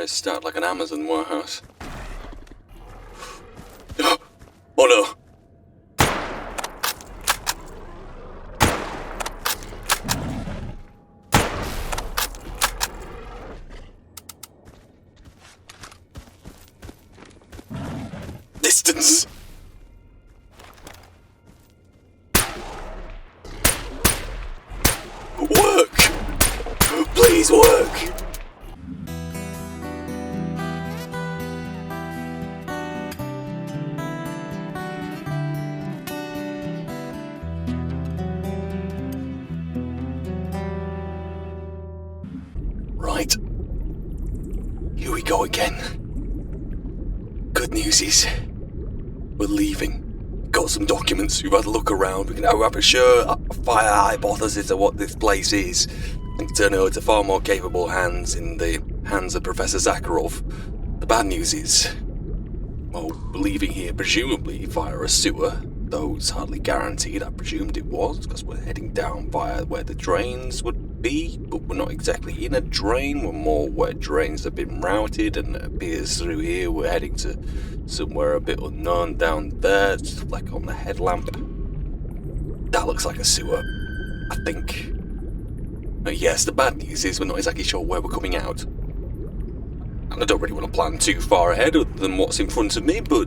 Terrorist out like an Amazon warehouse. Oh no! Distance! Work! Please work! Right. Here we go again. Good news is, we're leaving. Got some documents, we've had a look around, we can have a fire hypothesis of what this place is, and turn it over to far more capable hands in the hands of Professor Zakharov. The bad news is, well, we're leaving here presumably via a sewer, though it's hardly guaranteed. I presumed it was, because we're heading down via where the drains would be, but we're not exactly in a drain, we're more where drains have been routed, and it appears through here we're heading to somewhere a bit unknown down there, just like on the headlamp. That looks like a sewer, I think. But yes, the bad news is we're not exactly sure where we're coming out. And I don't really want to plan too far ahead other than what's in front of me, but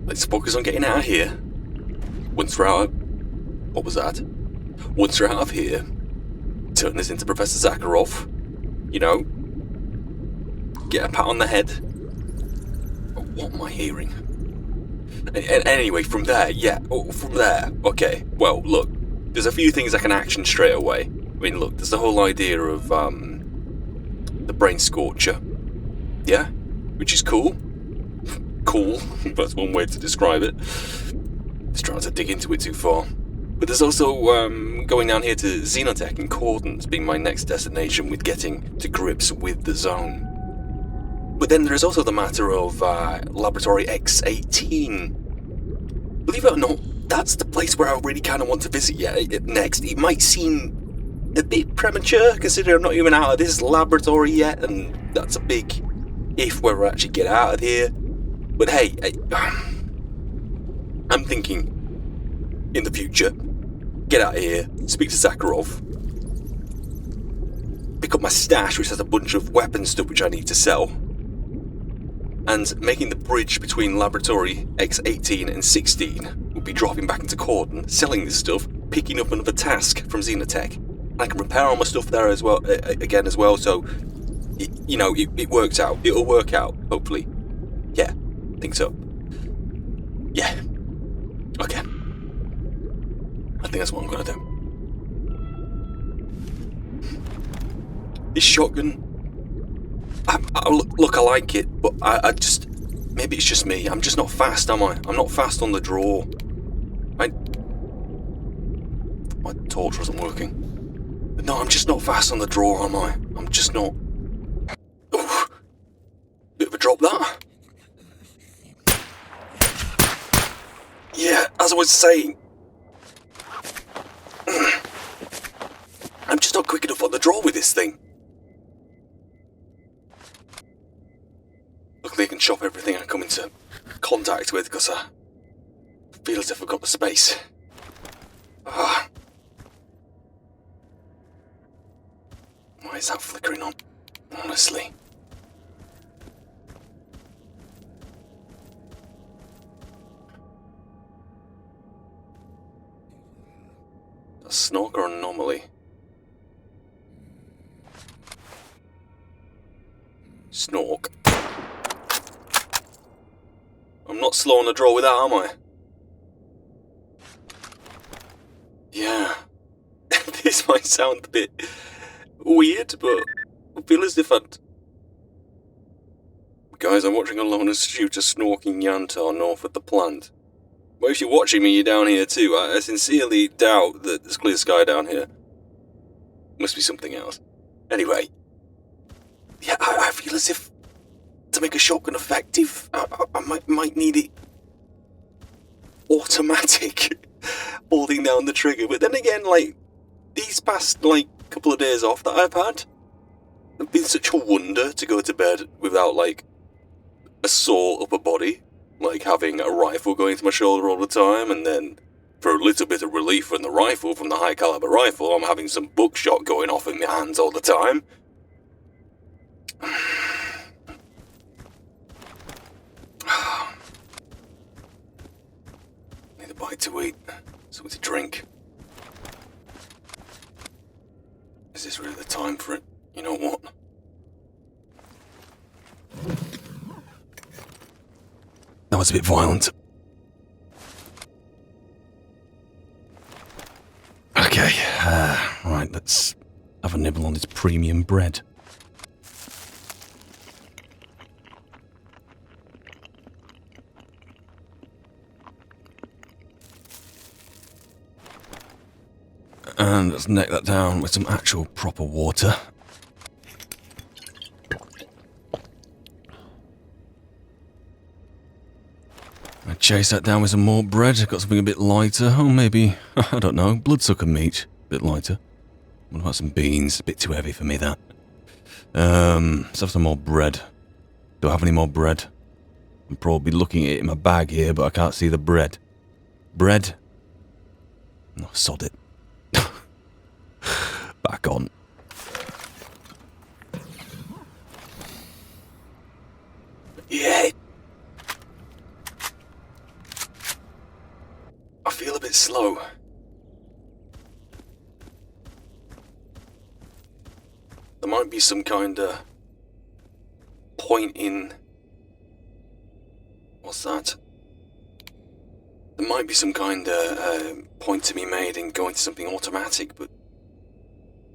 let's focus on getting out of here. Once we're out of... What was that? Once we're out of here, turn this into Professor Zakharov. You know, get a pat on the head. What am I hearing? Anyway, from there, okay. Well, look, there's a few things I can action straight away. I mean, look, there's the whole idea of, the brain scorcher. Yeah? Which is cool. Cool, that's one way to describe it. Just trying to dig into it too far. But there's also, going down here to S.T.A.L.K.E.R in Cordons being my next destination with getting to grips with the zone. But then there's also the matter of Laboratory X18. Believe it or not, that's the place where I really kind of want to visit next. It might seem a bit premature, considering I'm not even out of this laboratory yet, and that's a big if where we actually get out of here. But hey, I'm thinking in the future, get out of here, speak to Zakharov, pick up my stash, which has a bunch of weapon stuff which I need to sell, and making the bridge between Laboratory X18 and 16 would be dropping back into Cordon, selling this stuff, picking up another task from S.T.A.L.K.E.R. I can repair all my stuff there as well, so, it works out. It'll work out, hopefully. Yeah, I think so. Yeah. Okay. I think that's what I'm gonna do. This shotgun... Look, I like it, but I just... Maybe it's just me. I'm just not fast, am I? I'm not fast on the draw. My torch wasn't working. But no, I'm just not fast on the draw, am I? I'm just not... Ooh. Bit of a drop, that. Yeah, as I was saying... I'm just not quick enough on the draw with this thing. Luckily I can chop everything I come into contact with, because I feel as if I've got the space. Why is that flickering on? Honestly. A Snork or Anomaly? Snork. I'm not slow on the draw with that, am I? Yeah. This might sound a bit weird, but I feel as if I'd... Guys, I'm watching a loner shoot a snorking Yantar north of the plant. Well, if you're watching me, you're down here too. I sincerely doubt that there's clear sky down here. Must be something else. Anyway. Yeah, I feel as if to make a shotgun effective, I might need it automatic, holding down the trigger. But then again, like, these past, like, couple of days off that I've had have been such a wonder to go to bed without, like, a sore upper body. Like having a rifle going to my shoulder all the time, and then for a little bit of relief from the rifle, from the high caliber rifle, I'm having some buckshot going off in my hands all the time. Need a bite to eat, something to drink. Is this really the time for it? You know what? That was a bit violent. Okay, right, let's have a nibble on this premium bread. And let's neck that down with some actual proper water. I chase that down with some more bread. I've got something a bit lighter. Oh, maybe, I don't know, bloodsucker meat. A bit lighter. What about some beans? A bit too heavy for me, that. Let's have some more bread. Do I have any more bread? I'm probably looking at it in my bag here, but I can't see the bread. Bread? No, sod it. Back on. Yeah. I feel a bit slow. There might be some kind of point in... What's that? There might be some kind of point to be made in going to something automatic, but...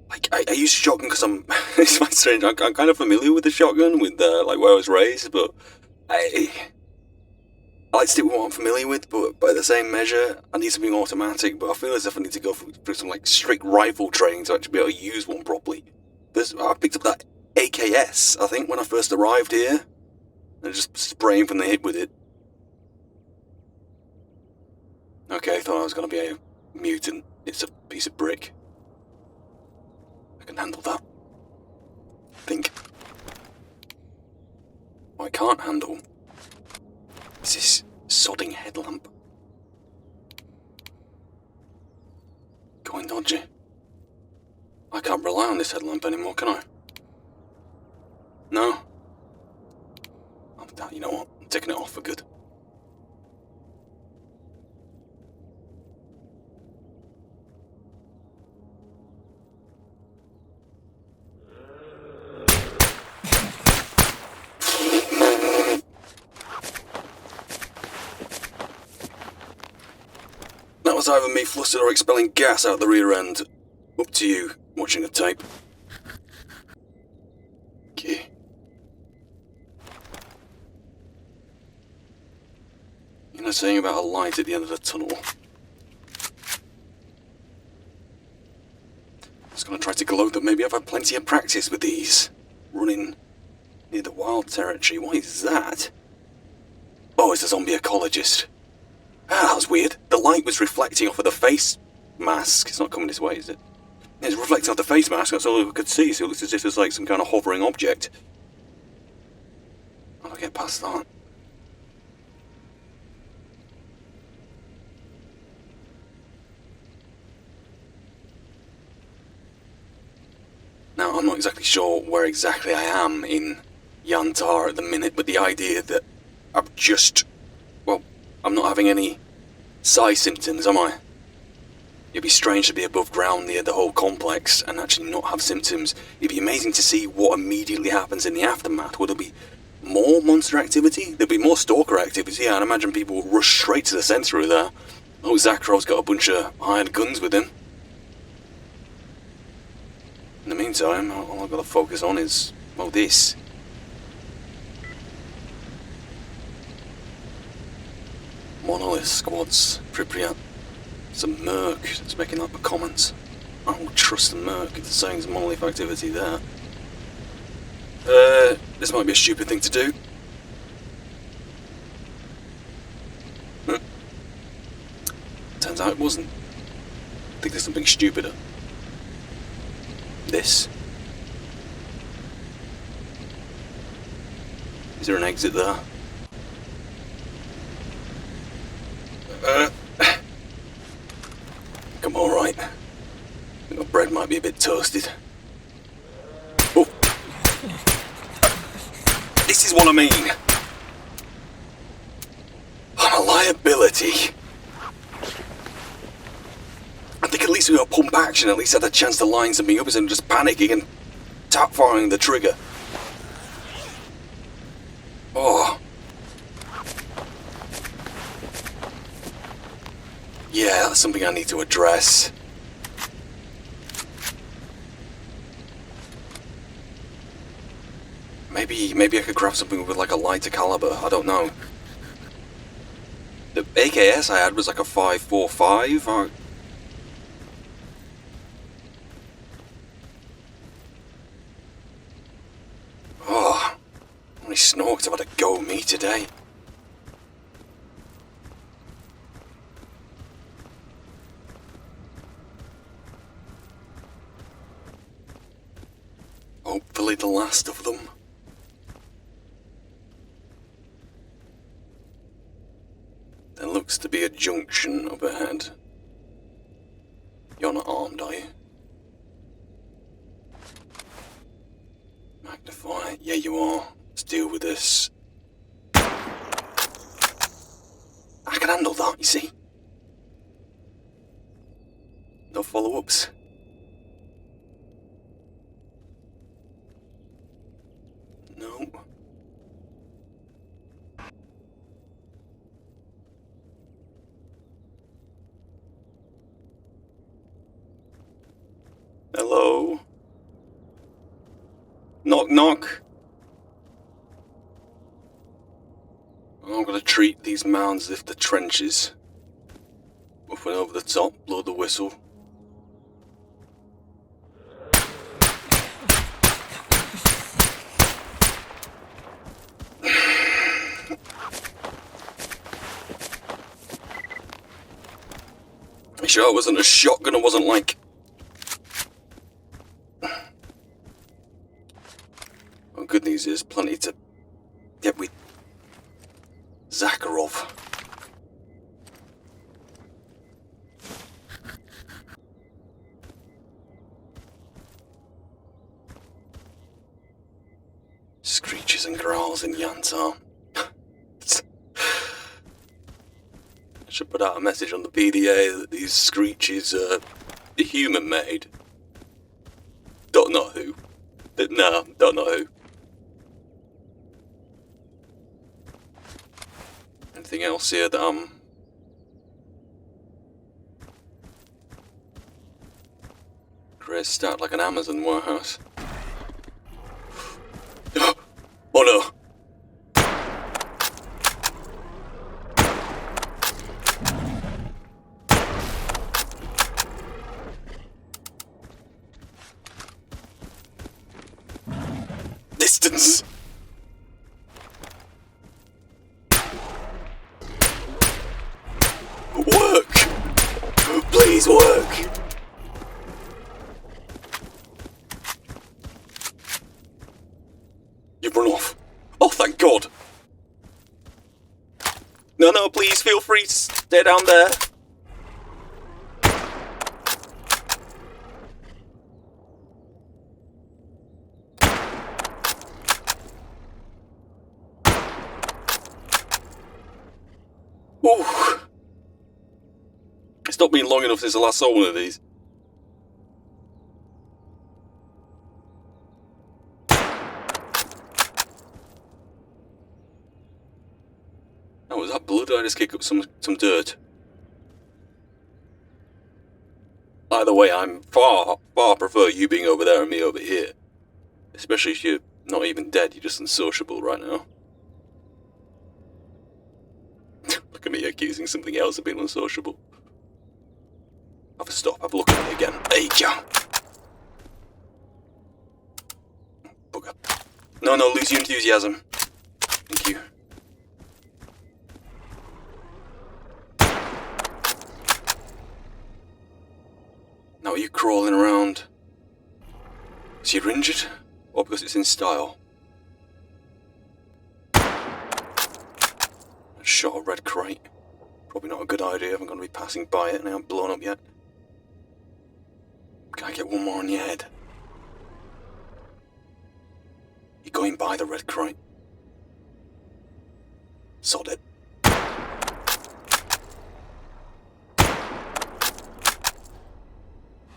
Like, I use a shotgun because I'm... It's quite strange, I'm kind of familiar with the shotgun, with like where I was raised, but... I like to stick with what I'm familiar with, but by the same measure, I need something automatic, but I feel as if I need to go through some like strict rifle training to actually be able to use one properly. I picked up that AKS, I think, when I first arrived here, and just spraying from the hip with it. Okay, I thought I was going to be a mutant. It's a piece of brick. I can handle that. I think. What I can't handle is this sodding headlamp. Going dodgy. I can't rely on this headlamp anymore, can I? No? You know what? I'm taking it off for good. That was either me flustered or expelling gas out the rear end. Up to you, watching the tape. Okay. You know, saying about a light at the end of the tunnel. I was going to try to gloat that maybe I've had plenty of practice with these. Running near the wild territory. What is that? Oh, it's a zombie ecologist. Ah, that was weird. The light was reflecting off of the face mask. It's not coming this way, is it? It's reflecting off the face mask, that's all I could see, so it looks as if there's like some kind of hovering object. How do I get past that? Now, I'm not exactly sure where exactly I am in S.T.A.L.K.E.R at the minute, but the idea that I'm just... Well, I'm not having any psi symptoms, am I? It'd be strange to be above ground near the whole complex and actually not have symptoms. It'd be amazing to see what immediately happens in the aftermath. Will there be more monster activity? There'll be more stalker activity. I'd imagine people will rush straight to the centre of there. Oh, Zakharov's got a bunch of hired guns with him. In the meantime, all I've got to focus on is, well, this. Monolith squads, Pripyat. Some Merc that's making up the comments. I don't trust the Merc if they're saying some monolith activity there. This might be a stupid thing to do. Turns out it wasn't. I think there's something stupider. This. Is there an exit there? Come on, right. My bread might be a bit toasted. Oh! This is what I mean! I'm a liability. I think at least we got pump action, at least I had a chance to line something up instead of just panicking and tap firing the trigger. Oh. Yeah, that's something I need to address. Maybe I could grab something with like a lighter caliber, I don't know. The AKS I had was like a 5.45 or... Oh, how many snorks have had a go at me today? Hopefully the last of them. There looks to be a junction up ahead. You're not armed, are you? Magnify. Yeah, you are. Let's deal with this. I can handle that, you see. No follow-ups. No. Hello? Knock, knock. I'm gonna treat these mounds as if they're trenches. Muffin over the top, blow the whistle. You sure it wasn't a shotgun? It wasn't like... Well, good news is plenty to get with S.T.A.L.K.E.R. Screeches and growls in Yantar. I should put out a message on the PDA that these screeches are human-made. Don't know who. No, don't know who. Anything else here that Gray's out like an Amazon warehouse. Oh no! Distance! Work! Please work! You've run off. Oh, thank God! No, no, please feel free to stay down there. Ooh. It's not been long enough since I last saw one of these. Oh, was that blood? Or did I just kick up some dirt? Either way, I'm far prefer you being over there and me over here. Especially if you're not even dead, you're just unsociable right now. Look at me accusing something else of being unsociable. Have a stop, have a look at me again. There you go. Bugger. No, lose your enthusiasm. Thank you. Now are you crawling around? So you're injured? Or because it's in style? I shot a red crate. Probably not a good idea if I'm going to be passing by it and I haven't blown up yet. Can I get one more on your head? You're going by the red crate. Sod it.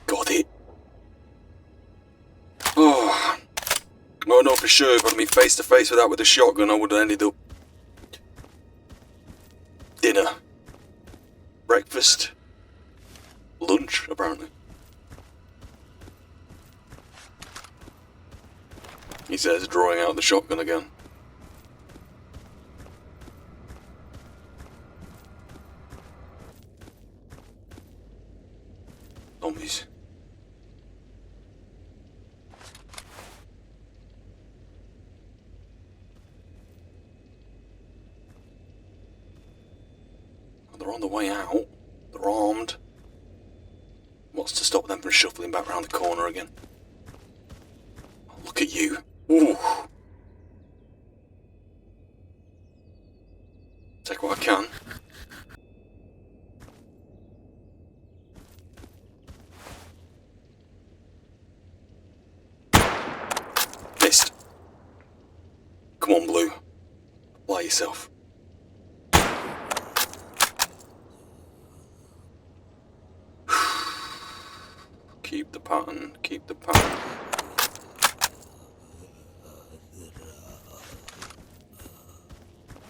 Got it. Oh. I don't know for sure if I'd been face to face with that with a shotgun, I would have ended up dinner, breakfast, lunch, apparently. He says, drawing out the shotgun again. Zombies. They're on the way out. They're armed. What's to stop them from shuffling back round the corner again? Oh, look at you. Ooh. Take what I can. Missed. Come on, Blue. Apply yourself. Keep the pattern, keep the pattern.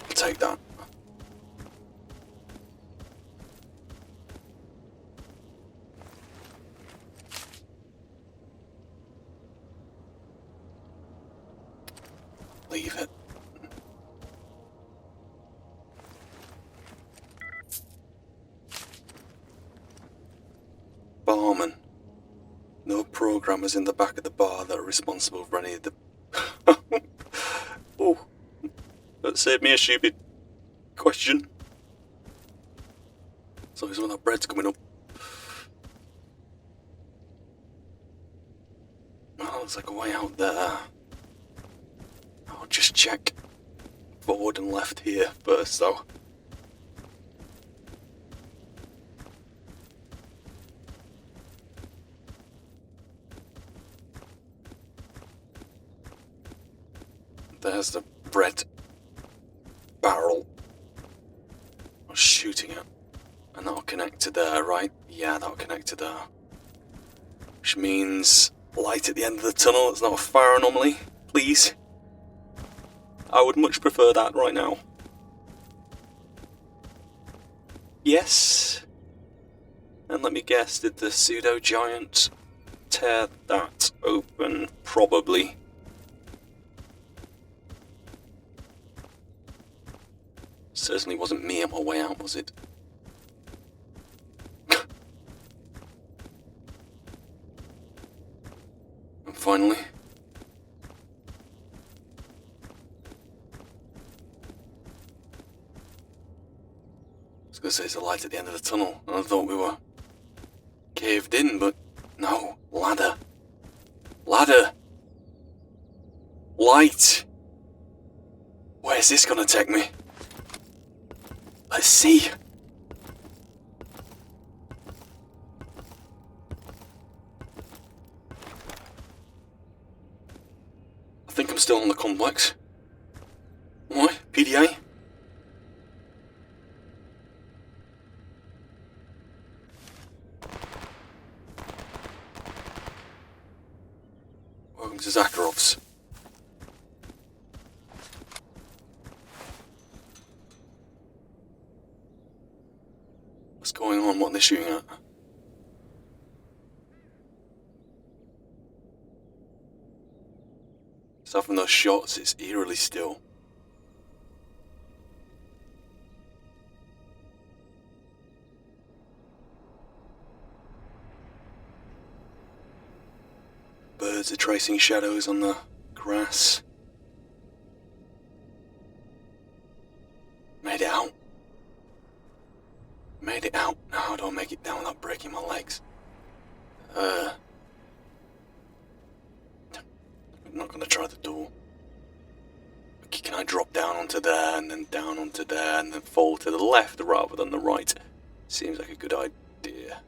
I'll take that. Leave it. Barman. No programmers in the back of the bar that are responsible for any of the... Oh, that saved me a stupid question. So as when that bread's coming up. Oh, looks like a way out there. I'll just check forward and left here first, though. There's the bread barrel I was shooting at. And that'll connect to there, right? Yeah, that'll connect to there. Which means light at the end of the tunnel. It's not a fire anomaly, please. I would much prefer that right now. Yes. And let me guess, did the pseudo giant tear that open? Probably. Certainly wasn't me on my way out, was it? And finally... I was going to say it's a light at the end of the tunnel, and I thought we were caved in, but no. Ladder. Ladder! Light! Where's this going to take me? Let's see. I think I'm still on the complex. What? PDA? Welcome to Zakharov's. What's going on? What are they shooting at? Aside from those shots, it's eerily still. Birds are tracing shadows on the grass. Made it out. Made it out. Now how do I make it down without breaking my legs? onto there, and then down onto there, and then fall to the left rather than the right. Seems like a good idea.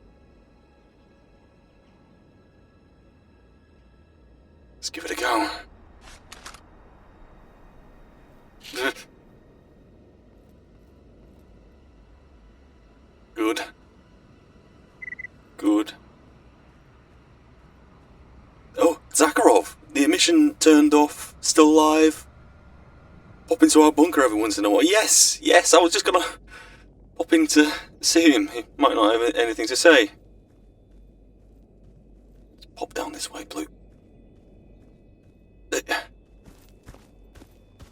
Let's give it a go. Good. Good. Oh, Zakharov! The emission turned off, still alive. Pop into our bunker every once in a while. Yes! Yes, I was just gonna pop in to see him. He might not have anything to say. Let's pop down this way, Blue.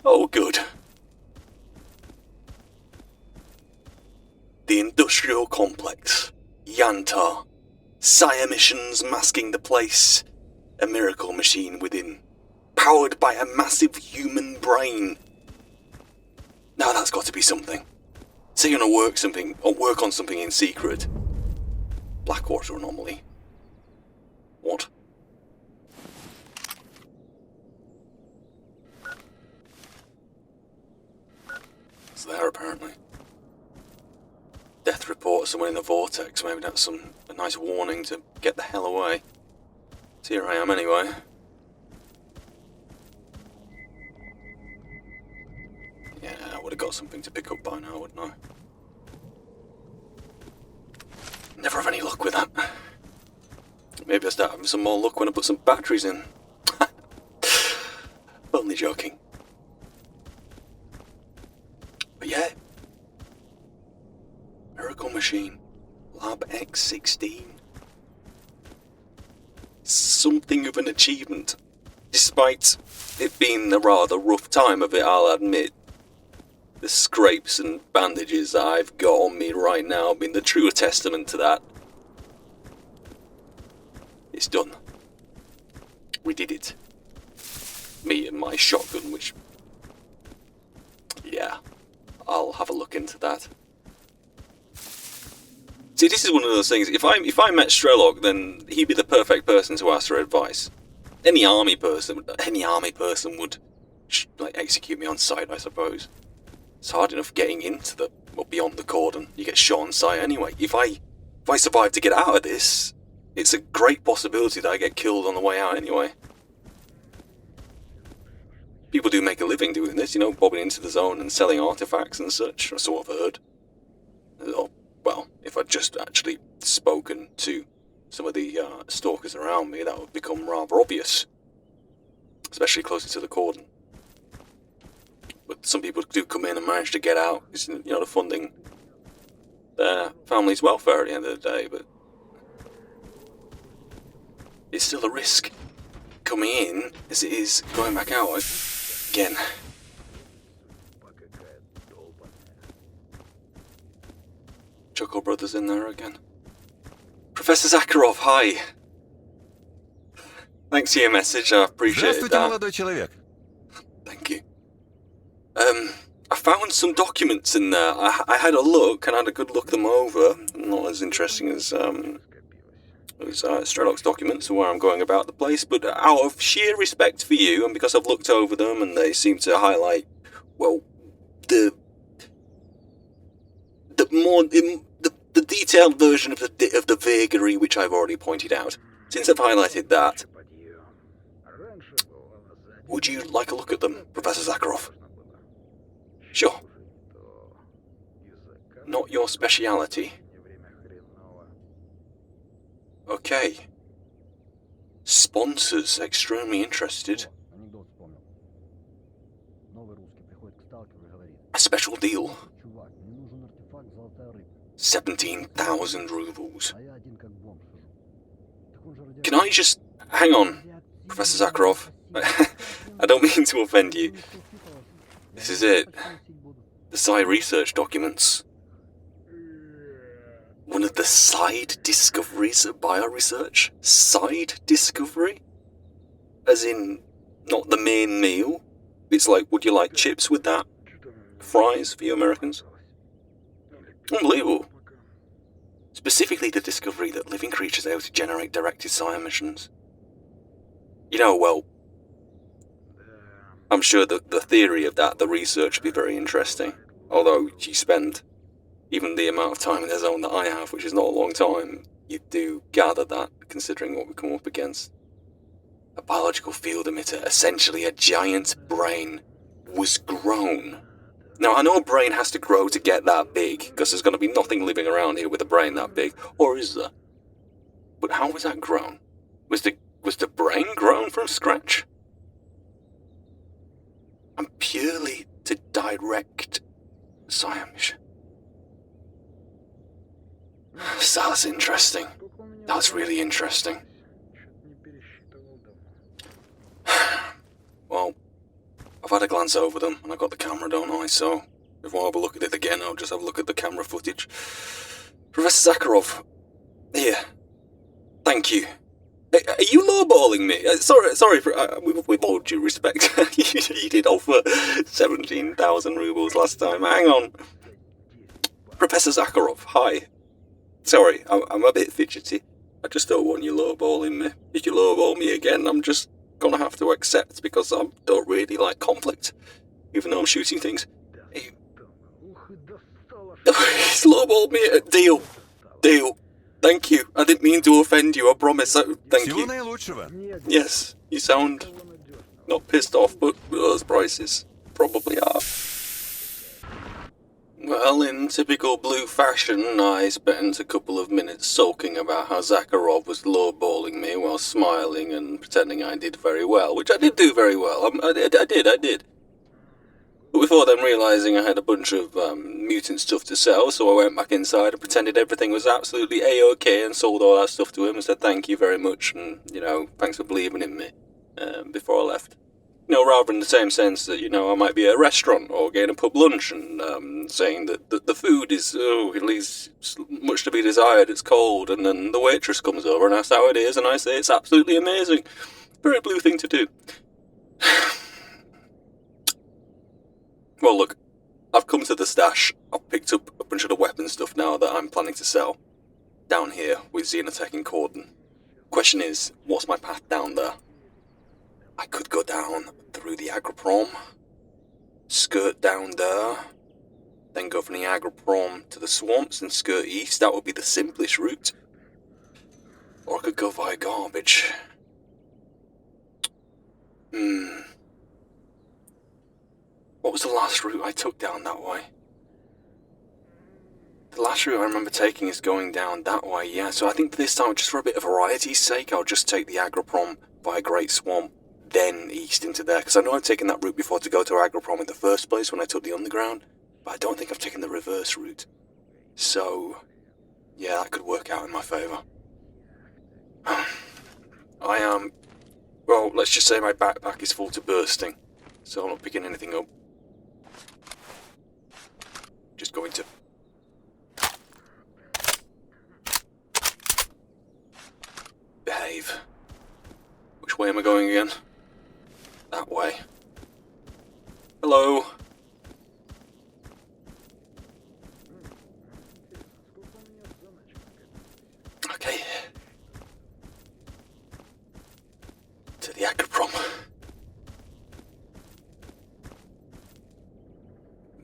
Oh, good. The industrial complex. Yantar. Psi emissions masking the place. A miracle machine within. Powered by a massive human brain. Now that's got to be something. So you're gonna work on something in secret. Blackwater anomaly. What? It's there apparently. Death report of someone in the vortex. Maybe that's a nice warning to get the hell away. So here I am anyway. Yeah, I would have got something to pick up by now, wouldn't I? Never have any luck with that. Maybe I start having some more luck when I put some batteries in. Only joking. But yeah. Miracle machine. Lab X16. Something of an achievement. Despite it being a rather rough time of it, I'll admit. The scrapes and bandages that I've got on me right now have been the true testament to that. It's done. We did it. Me and my shotgun, which... yeah, I'll have a look into that. See, this is one of those things, if I met S.T.A.L.K.E.R, then he'd be the perfect person to ask for advice. Any army person would like execute me on sight, I suppose. It's hard enough getting into beyond the cordon. You get shot on sight anyway. If I survive to get out of this, it's a great possibility that I get killed on the way out anyway. People do make a living doing this, you know, bobbing into the zone and selling artifacts and such, so I've heard. Well, if I'd just actually spoken to some of the stalkers around me, that would become rather obvious. Especially closer to the cordon. But some people do come in and manage to get out, because, you know, they're funding their family's welfare at the end of the day, but it's still a risk coming in as it is going back out again. Chuckle Brothers in there again. Professor Zakharov, hi. Thanks for your message, I appreciate that. Здравствуйте, молодой человек. Thank you. I found some documents in there. I had a look and had a good look them over. Not as interesting as S.T.A.L.K.E.'s documents and where I'm going about the place, but out of sheer respect for you, and because I've looked over them and they seem to highlight, well, the detailed version of the vagary which I've already pointed out. Since I've highlighted that, would you like a look at them, Professor Zakharov? Sure. Not your speciality. Okay. Sponsors extremely interested. A special deal. 17,000 rubles. Can I just... hang on, Professor Zakharov. I don't mean to offend you. This is it. The Psi research documents. One of the side discoveries of bioresearch? Side discovery? As in, not the main meal? It's like, would you like chips with that? Fries for you Americans? Unbelievable. Specifically the discovery that living creatures are able to generate directed psi emissions. You know, well, I'm sure that the theory of that, the research, would be very interesting. Although you spend even the amount of time in the zone that I have, which is not a long time, you do gather that, considering what we come up against. A biological field emitter, essentially a giant brain, was grown. Now, I know a brain has to grow to get that big, because there's going to be nothing living around here with a brain that big, or is there? But how was that grown? Was the brain grown from scratch? And purely to direct Siam. So that's interesting. That's really interesting. Well, I've had a glance over them, and I've got the camera, don't I? So, if I have a look at it again, I'll just have a look at the camera footage. Professor Zakharov, here. Thank you. Are you lowballing me? Sorry, with all due respect, you did offer 17,000 rubles last time. Hang on. Professor Zakharov, hi. Sorry, I'm a bit fidgety. I just don't want you lowballing me. If you lowball me again, I'm just gonna have to accept, because I don't really like conflict, even though I'm shooting things. He's lowballed me. Deal. Thank you. I didn't mean to offend you, I promise. Thank you. Yes, you sound not pissed off, but those prices probably are. Well, in typical blue fashion, I spent a couple of minutes sulking about how Zakharov was lowballing me while smiling and pretending I did very well, which I did do very well. I did. But before then realising I had a bunch of mutant stuff to sell, so I went back inside and pretended everything was absolutely A-OK and sold all that stuff to him and said thank you very much and, thanks for believing in me before I left. Rather in the same sense that, I might be at a restaurant or getting a pub lunch and saying that the food is, it leaves much to be desired, it's cold, and then the waitress comes over and asks how it is, and I say it's absolutely amazing. Very blue thing to do. Well, look, I've come to the stash. I've picked up a bunch of the weapon stuff now that I'm planning to sell. Down here with Xenotech and Corden. Question is, what's my path down there? I could go down through the Agroprom, skirt down there, then go from the Agroprom to the swamps and skirt east. That would be the simplest route. Or I could go via garbage. What was the last route I took down that way? The last route I remember taking is going down that way, yeah. So I think this time, just for a bit of variety's sake, I'll just take the Agroprom via Great Swamp, then east into there. Because I know I've taken that route before to go to Agroprom in the first place when I took the underground, but I don't think I've taken the reverse route. So, yeah, that could work out in my favour. I am... well, let's just say my backpack is full to bursting, so I'm not picking anything up. Just going to... behave. Which way am I going again? That way. Hello? Okay. To the Agroprom.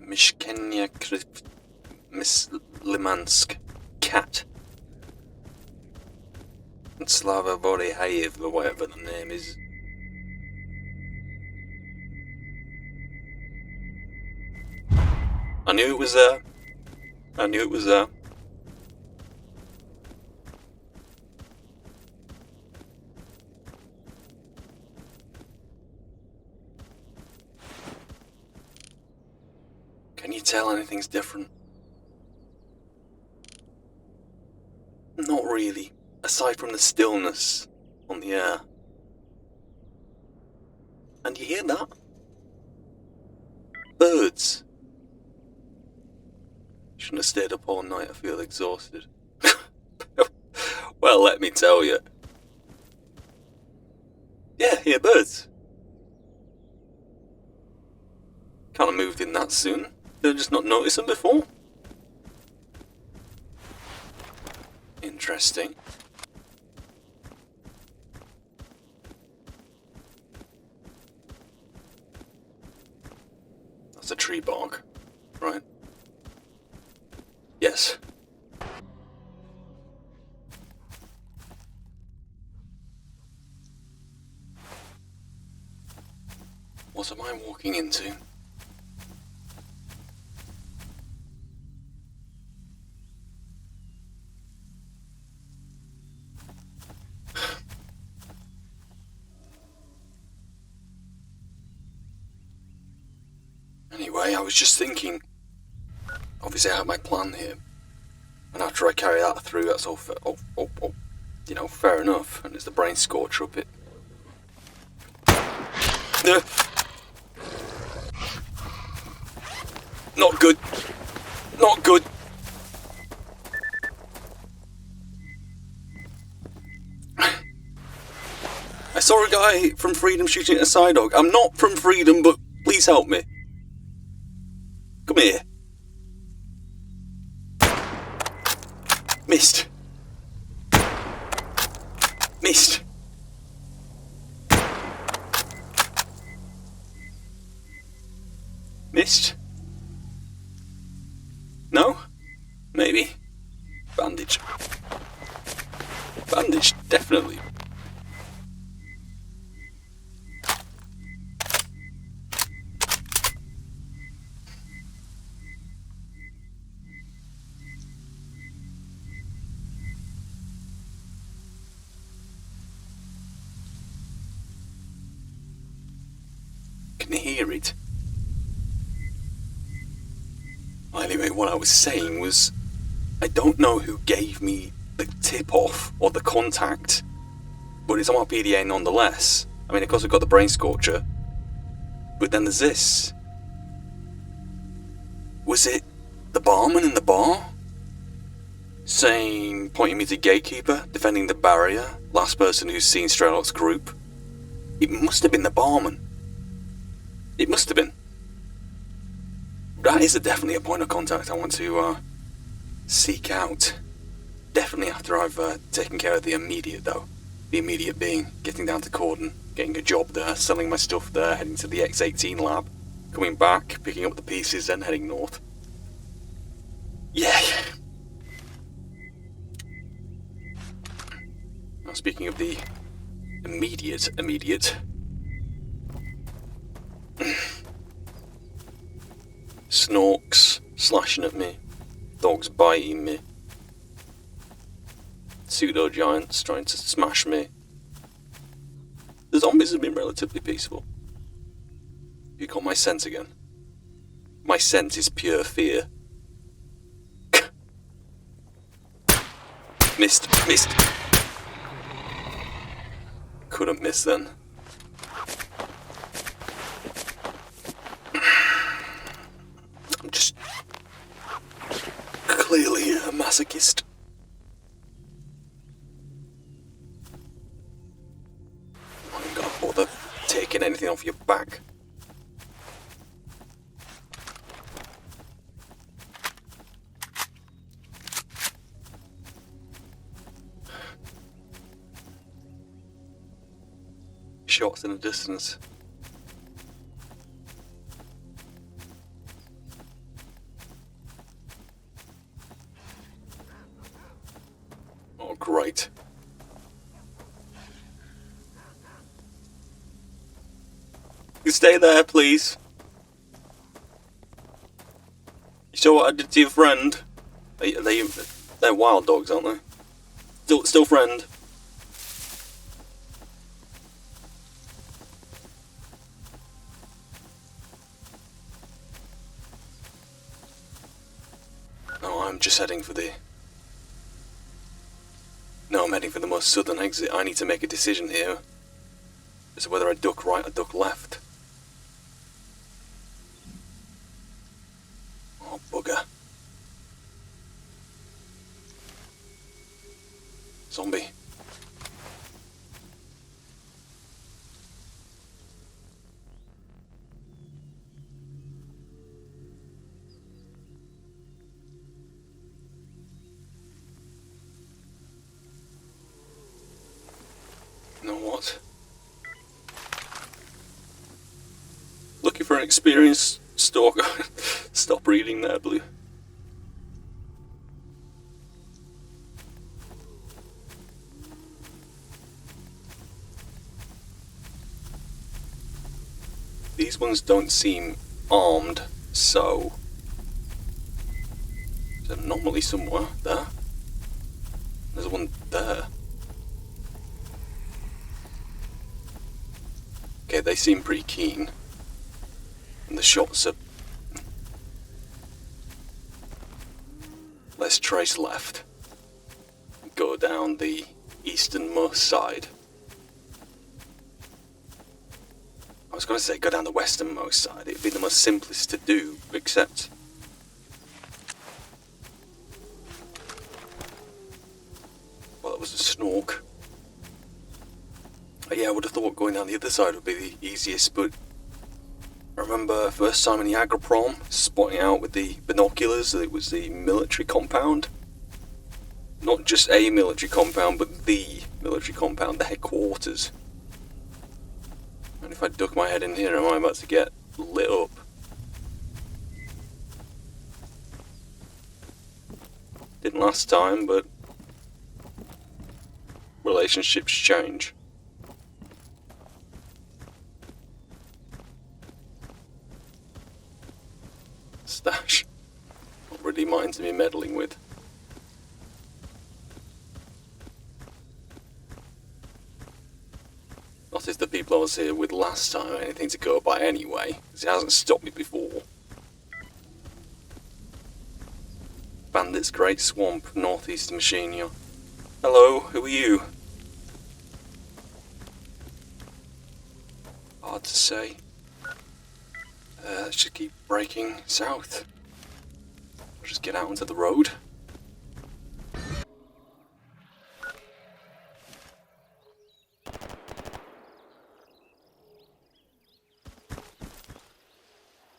Mishkenya Miss Limansk. Cat. And Slava Vorehayev, or whatever the name is. I knew it was there. Can you tell anything's different? Not really, aside from the stillness on the air. And you hear that? Birds. Shouldn't have stayed up all night, I feel exhausted. Well, let me tell you. Yeah, hear birds. Can't have moved in that soon. Did I just not notice them before? Interesting. That's a tree bark, right? Yes. What am I walking into? Anyway, I was just thinking, obviously I have my plan here, and after I carry that through, that's all, you know, fair enough, and it's the brain scorcher up it. Not good. Not good. I saw a guy from Freedom shooting at a side dog. I'm not from Freedom, but please help me. Come here. Missed. Missed. Missed. No? Maybe? Bandage. Bandage, definitely. Can you hear it? Anyway, what I was saying was, I don't know who gave me the tip-off or the contact, but it's on my PDA nonetheless. I mean, of course I've got the brain scorcher, but then there's this. Was it the barman in the bar? Saying, pointing me to gatekeeper, defending the barrier, last person who's seen S.T.A.L.K.E.R's group. It must have been the barman. It must have been. That is definitely a point of contact I want to seek out. Definitely after I've taken care of the immediate, though. The immediate being getting down to Corden, getting a job there, selling my stuff there, heading to the X-18 lab, coming back, picking up the pieces, then heading north. Yeah. Now, speaking of the immediate. Snorks slashing at me, dogs biting me, pseudo giants trying to smash me. The zombies have been relatively peaceful. You got my scent again. My scent is pure fear. Missed. Couldn't miss then. I'm just clearly a masochist. I ain't gonna bother taking anything off your back. Shots in the distance. Oh, great. You stay there, please. You saw what I did to your friend? They're wild dogs, aren't they? Still friend. I'm just heading for the... No, I'm heading for the most southern exit. I need to make a decision here as to whether I duck right or duck left. Oh, bugger. Zombie. You know what? Looking for an experienced Stalker. Stop reading there, Blue. These ones don't seem armed, so there's an anomaly somewhere there. There's one there. Okay, they seem pretty keen. And the shots are... Let's trace left. Go down the easternmost side. I was going to say go down the westernmost side. It'd be the most simplest to do, except... Well, that was a snork. Yeah, I would have thought going down the other side would be the easiest, but I remember first time in the agroprom, spotting out with the binoculars that it was the military compound. Not just a military compound, but the military compound, the headquarters. And if I duck my head in here, am I about to get lit up? Didn't last time, but relationships change. Stash. Not really mine to be meddling with. Not if the people I was here with last time are anything to go by anyway, because it hasn't stopped me before. Bandit's Great Swamp, northeast of Machina. Hello, who are you? Hard to say. Let's just keep braking south. I'll just get out onto the road.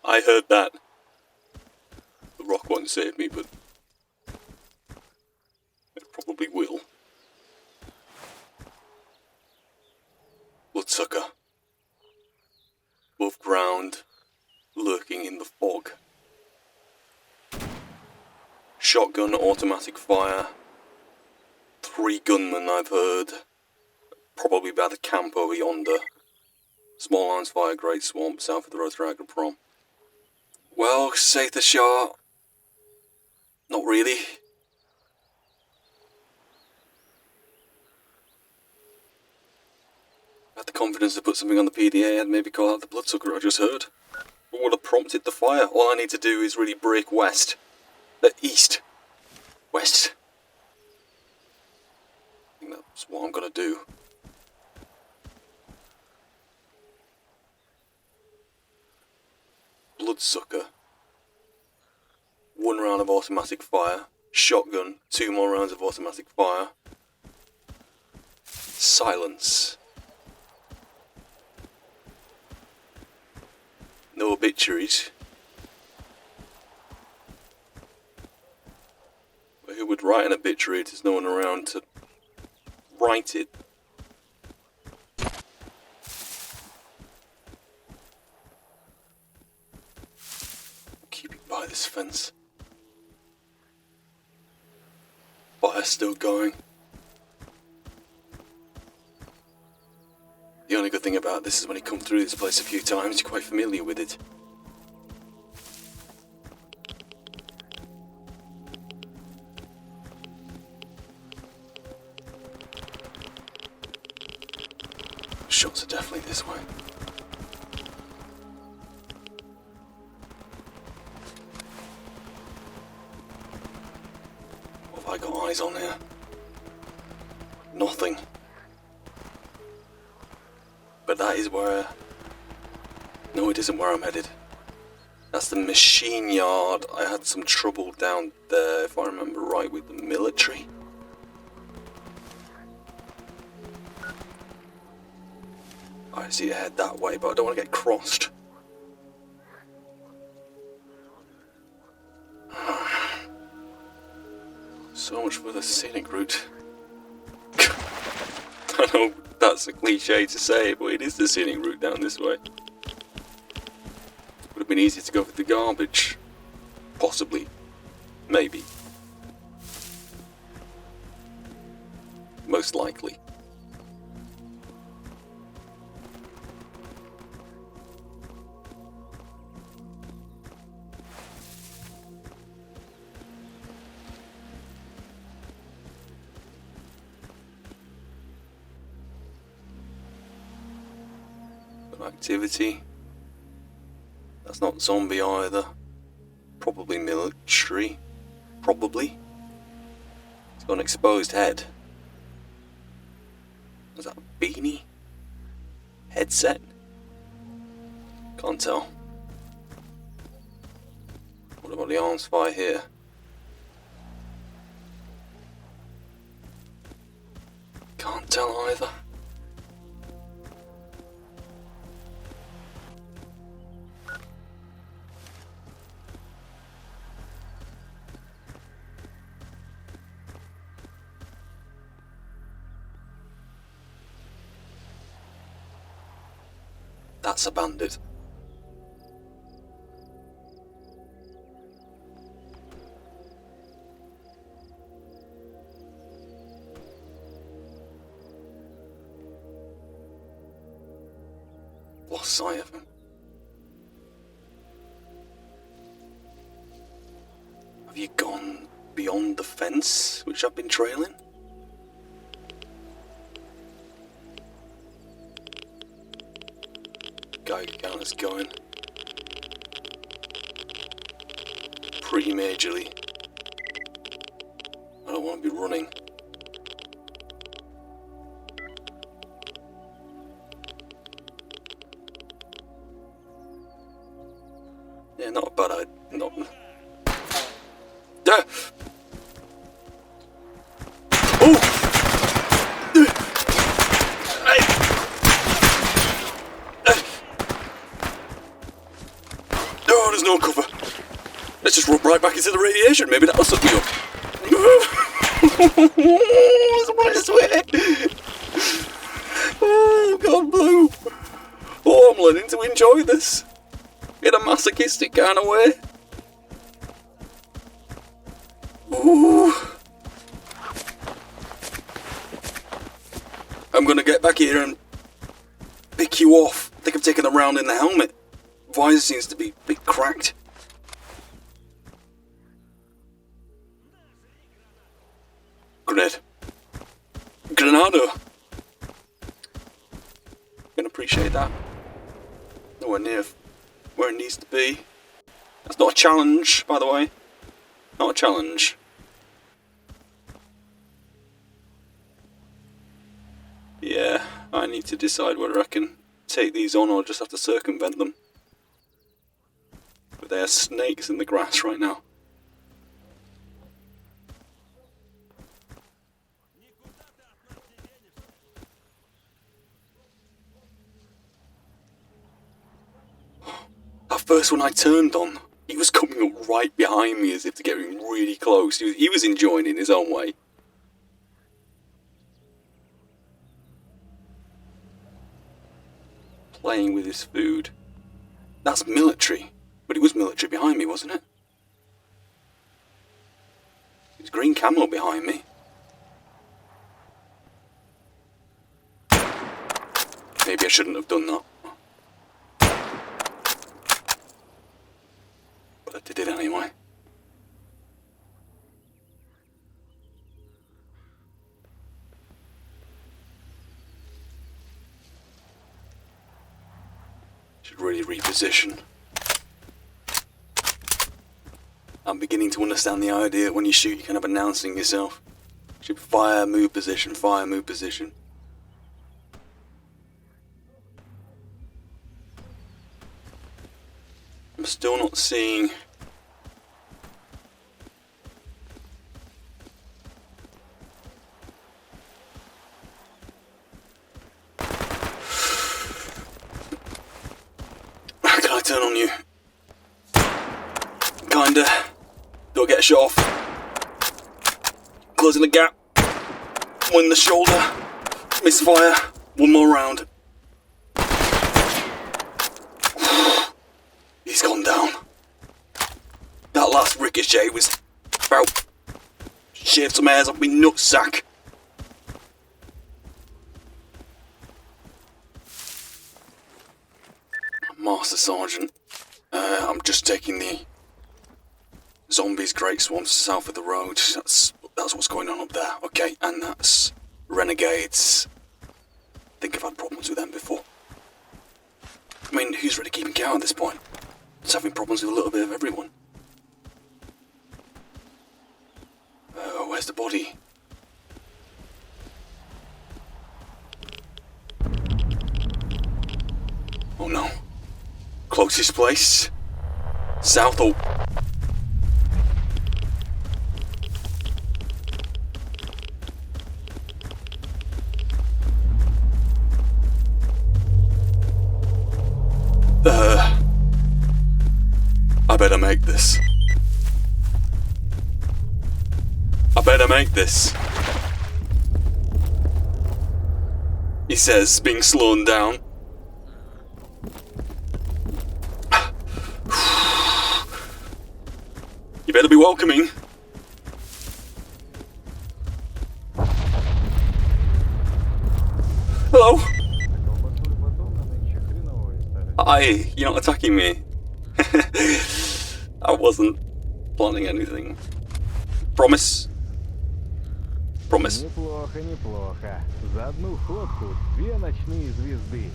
I heard that. The rock won't save me, but it probably will. Bloodsucker. Above ground, lurking in the fog. Shotgun, automatic fire. 3 gunmen I've heard. Probably by the camp over yonder. Small arms fire, Great Swamp, south of the road to Agroprom. Well, say the shot. Not really. I had the confidence to put something on the PDA and maybe call out the bloodsucker I just heard. What would have prompted the fire? All I need to do is really break west. East. West. I think that's what I'm gonna do. Bloodsucker. 1 round of automatic fire. Shotgun. 2 more rounds of automatic fire. Silence. No obituaries. Well, who would write an obituary if there's no one around to write it? Keep it by this fence. Fire's still going. The only good thing about this is when you come through this place a few times, you're quite familiar with it. Shots are definitely this way. What have I got eyes on here? Nothing. But that is where... No, it isn't where I'm headed. That's the machine yard. I had some trouble down there, if I remember right, with the military. I see a head that way, but I don't want to get crossed. So much for the scenic route. I know that's a cliche to say, but it is the scenic route down this way. Would have been easy to go through the garbage. Possibly. Maybe. Most likely. Activity. That's not zombie either. Probably military. Probably. It's got an exposed head. Was that a beanie? Headset? Can't tell. What about the arms fire here? Can't tell either. That's a bandit. Lost sight of him. Have you gone beyond the fence which I've been trailing? Geiger counter's going. Pretty majorly. I don't want to be running. Yeah, not a bad idea. Not. Oh! Oh, there's no cover. Let's just run right back into the radiation. Maybe that'll suck me up. It's way. Oh, God, Blue. Oh, I'm learning to enjoy this. In a masochistic kind of way. Ooh. I'm gonna get back here and pick you off. I think I've taken a round in the helmet. Visor seems to be a bit cracked. Grenade. Granado. Gonna appreciate that. Nowhere near where it needs to be. That's not a challenge, by the way. Not a challenge. Yeah, I need to decide whether I can take these on or just have to circumvent them. But there are snakes in the grass right now. That first one I turned on, he was coming up right behind me as if to get really close. He was enjoying it in his own way. Playing with his food. That's military. But it was military behind me, wasn't it? There's green camo behind me. Maybe I shouldn't have done that. But I did it anyway. Should really reposition. I'm beginning to understand the idea when you shoot, you're kind of announcing yourself. Should fire, move position, fire, move position. I'm still not seeing. Can I turn on you? Kinda. Do I get a shot off? Closing the gap. One in the shoulder. Misfire. One more round. He's gone down. That last ricochet was about shaved some hairs off me nutsack. Master Sergeant, I'm just taking the zombies, great swamps south of the road. That's what's going on up there. Okay, and that's renegades. I think I've had problems with them before. I mean, who's really keeping count at this point? It's having problems with a little bit of everyone. Where's the body? Oh no. Closest place? South or... I better make this. I better make this. He says, being slowed down. You better be welcoming. Hello? Hi, you're not attacking me. I wasn't planning anything. Promise? Promise. Неплохо, неплохо. За одну ходку 2 ночные звезды.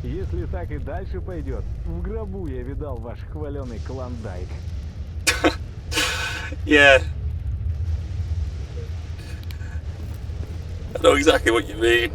Если так и дальше пойдет, в гробу я видал ваш хваленый клондайк. Yeah. I know exactly what you mean.